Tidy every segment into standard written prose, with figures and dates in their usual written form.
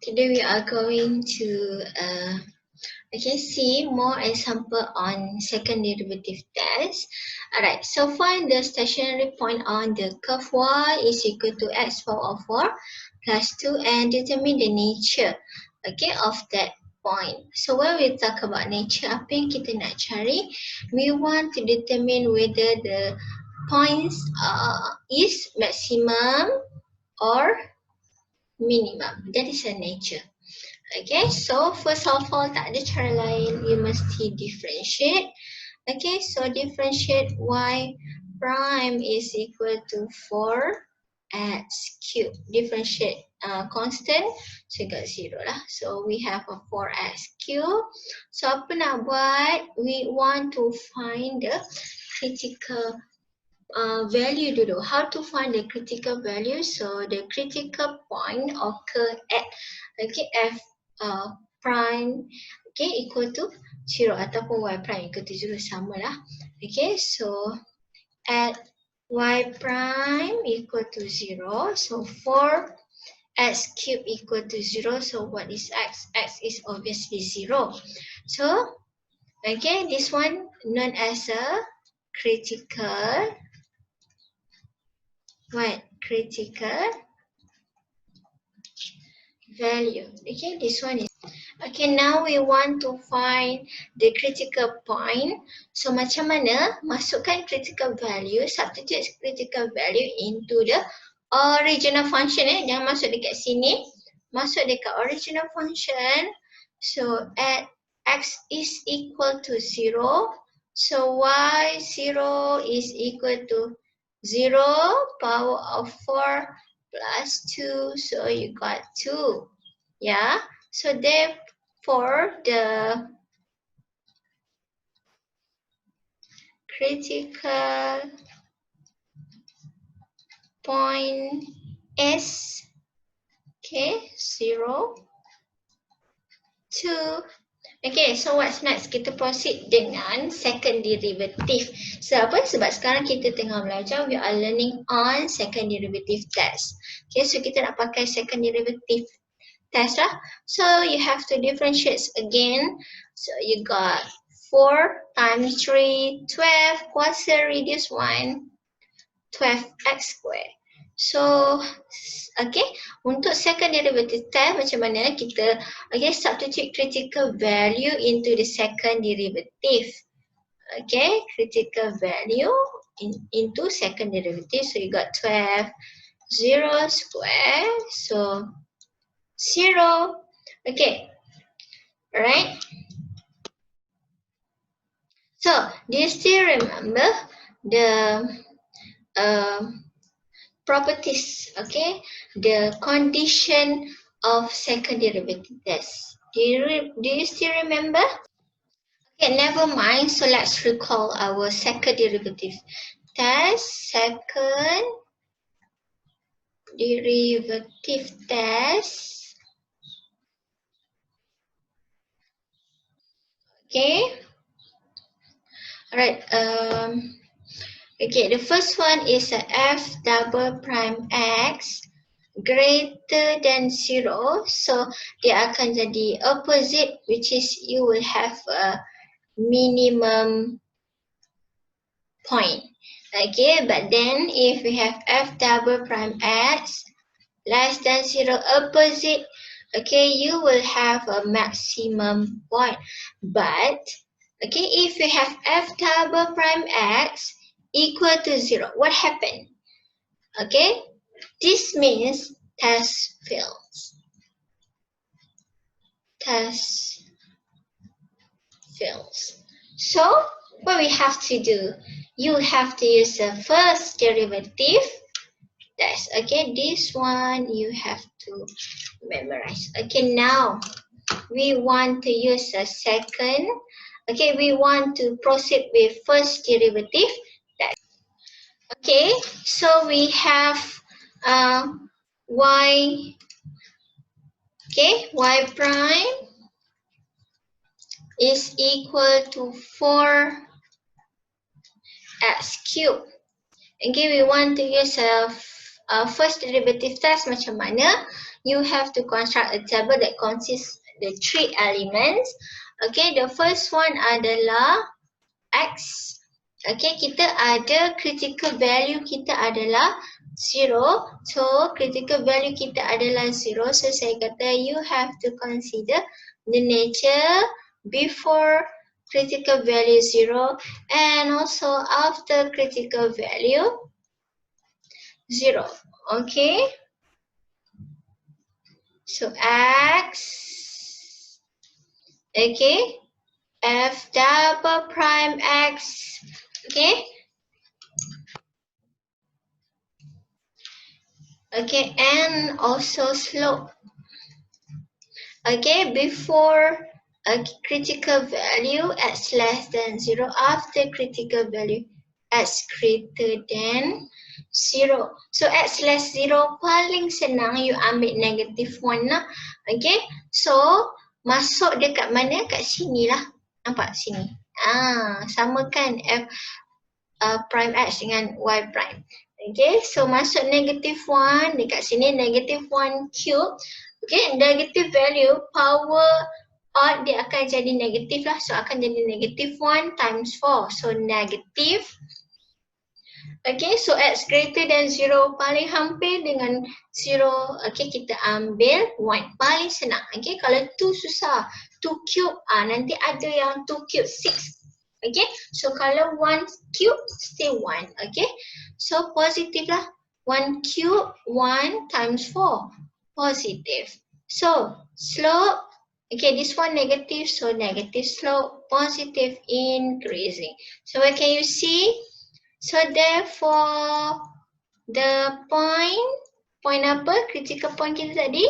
Today we are going to see more example on second derivative test. Alright, so find the stationary point on the curve y is equal to x power of 4 plus 2 and determine the nature of that point. So when we talk about nature, apa yang kita nak cari? We want to determine whether the points is maximum or minimum. That is a nature. Okay, so first of all, tak ada cara lain, you mesti differentiate. Okay, so differentiate y prime is equal to 4x cubed. Differentiate constant, so you got 0 lah. So we have a 4x cubed. So apa nak buat? We want to find the critical value dulu. How to find the critical value? So the critical point occur at f prime equal to 0 ataupun y prime equal to 0 sama lah. Okay, so at y prime equal to 0, so 4x cube equal to 0. So what is x? X is obviously 0. So okay, this one known as a critical value. Okay, this one is okay. Now we want to find the critical point. So macam mana masukkan critical value, substitute critical value into the original function. Jangan masuk dekat sini, masuk dekat original function. So at x is equal to 0, so y0 is equal to 0 power of 4 plus 2, so you got 2. Yeah, so therefore the critical point is 0, 2. Okay, so what's next? Kita proceed dengan second derivative. Sebab sekarang kita tengah belajar, we are learning on second derivative test. Okay, so kita nak pakai second derivative test lah. So you have to differentiate again. So you got 4 times 3, 12, kuasa reduce 1, 12x squared. So, okay, untuk second derivative test macam mana kita substitute critical value into the second derivative. Okay, critical value into second derivative. So you got 12, 0 square, so 0. Okay, alright. So, do you still remember the properties, the condition of second derivative test? Do you still remember? Okay, never mind. So let's recall our second derivative test. Second derivative test. Okay. Alright. Okay, the first one is a f double prime x greater than 0. So dia akan jadi opposite, which is you will have a minimum point. Okay, but then if we have f double prime x less than 0 opposite, okay, you will have a maximum point. But okay, if we have f double prime x equal to 0, what happened? Okay, this means test fails. Test fails. So what we have to do, you have to use the first derivative test. Okay, this one you have to memorize. Okay, now we want to use a second. Okay, we want to proceed with first derivative test. Okay, so we have y prime is equal to 4x cubed. Okay, we want to use a first derivative test. Macam mana? you have to construct a table that consists the 3 elements. Okay, the first one adalah X. Okay, kita ada critical value kita adalah 0. So, critical value kita adalah 0. So, saya kata you have to consider the nature before critical value 0 and also after critical value 0. Okay. So, X. Okay. F double prime X. Okay. Okay, and also slope. Okay, before a critical value x less than 0, after critical value x greater than 0. So x less 0 paling senang you ambil negative 1 lah. Okay, so masuk dekat mana? Kat sini lah. Nampak sini? Samakan f prime x dengan y prime. Okay, so masuk negative 1 dekat sini, negative 1 cube. Okay, negative value power odd dia akan jadi negatif lah. So akan jadi negative 1 times 4. So negative. Okay, so x greater than 0 paling hampir dengan 0. Okay, kita ambil 1. Paling senang. Okay, kalau 2 susah. 2 cube, nanti ada yang 2 cube 6. Okay, so kalau 1 cube, still 1. Okay, so positive lah. 1 cube, 1 times 4. Positive. So, slope. Okay, this one negative, so negative slope, positive increasing. So, what can you see? So, therefore, the point apa? Critical point kita tadi,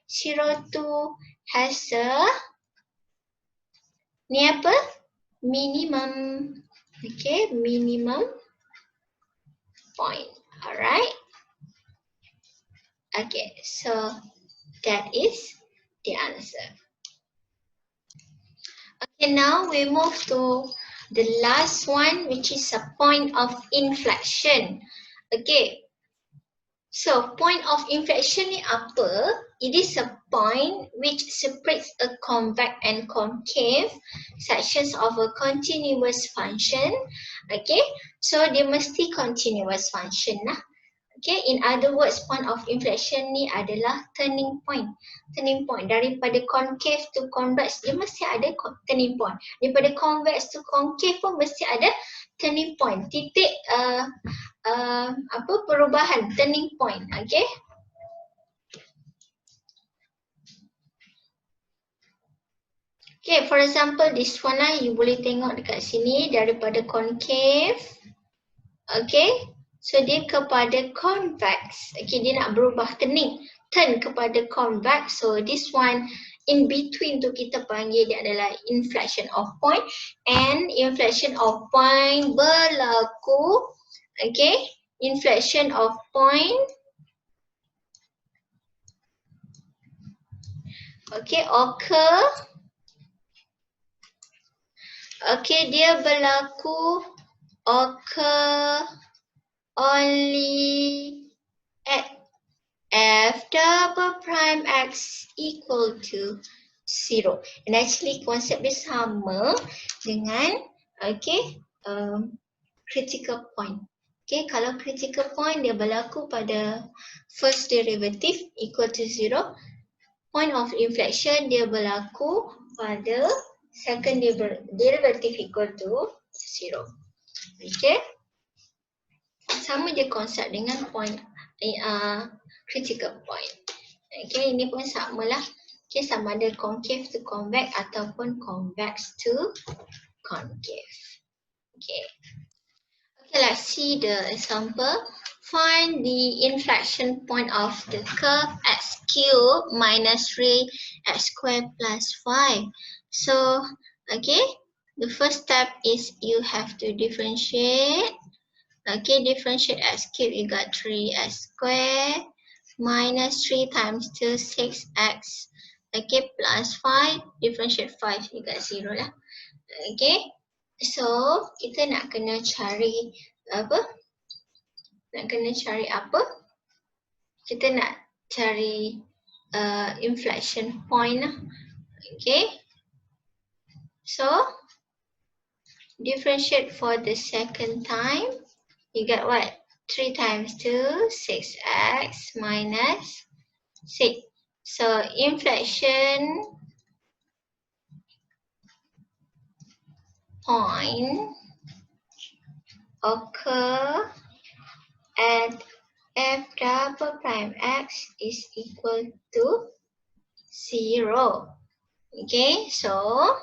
0, 2 has a, ni apa? Minimum. Okay, minimum point. Alright. Okay, so that is the answer. Okay, now we move to the last one, which is a point of inflection. Okay, so point of inflection ni apa? It is a point which separates a convex and concave sections of a continuous function. Okay, so dia mesti continuous function lah. Okay, in other words, point of inflection ni adalah turning point. Turning point daripada concave to convex, dia mesti ada turning point. Daripada convex to concave pun mesti ada turning point. Titik perubahan, turning point. Okay. Okay, for example, this one lah, you boleh tengok dekat sini daripada concave. Okay, so dia kepada convex. Okay, dia nak berubah turn kepada convex. So this one in between tu kita panggil dia adalah inflection of point. And inflection of point berlaku. Okay, inflection of point. Okay, occur. Okay, dia berlaku occur only at f double prime x equal to 0. And actually konsep dia sama dengan critical point. Okay, kalau critical point dia berlaku pada first derivative equal to 0. Point of inflection dia berlaku pada second derivative equal to 0. Okay. Sama je konsep dengan point critical point. Okay, ini pun sama lah. Okay, sama ada concave to convex ataupun convex to concave. Okay. Okay, let's see the example. Find the inflection point of the curve x cubed minus 3x squared plus 5. So, okay, the first step is you have to differentiate. Okay, differentiate x cubed, you got 3x squared minus 3 times 2, 6x. Okay, plus 5, differentiate 5, you got 0 lah. Okay, so kita nak kena cari apa? Kita nak cari inflection point. Okay, so differentiate for the second time. You get what? 3 times 2, 6x minus 6. So inflection point occur at f double prime x is equal to 0. Okay, so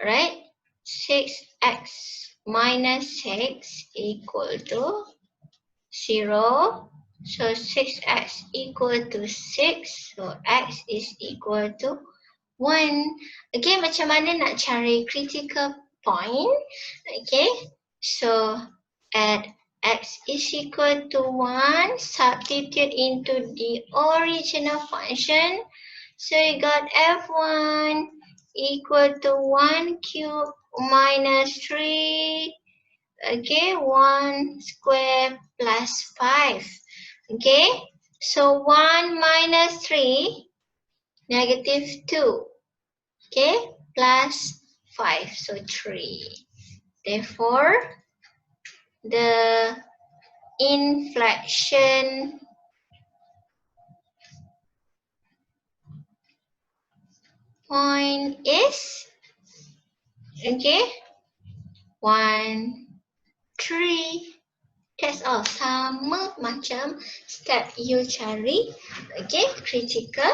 right, 6x minus 6 equal to 0. So 6x equal to 6. So x is equal to 1. Okay, macam mana nak cari critical point? Okay, so at x is equal to 1, substitute into the original function. So you got f1 equal to 1 cube minus 3. Okay, 1 square plus 5. Okay, so 1 minus 3, negative 2. Okay, plus 5, so 3. Therefore, the inflection point is, okay, 1, 3. That's all. Sama macam step you cari, okay, critical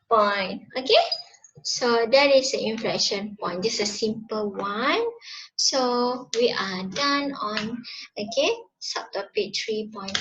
point. Okay, so that is the inflection point. This is a simple one. So we are done on, okay, subtopic 3.3.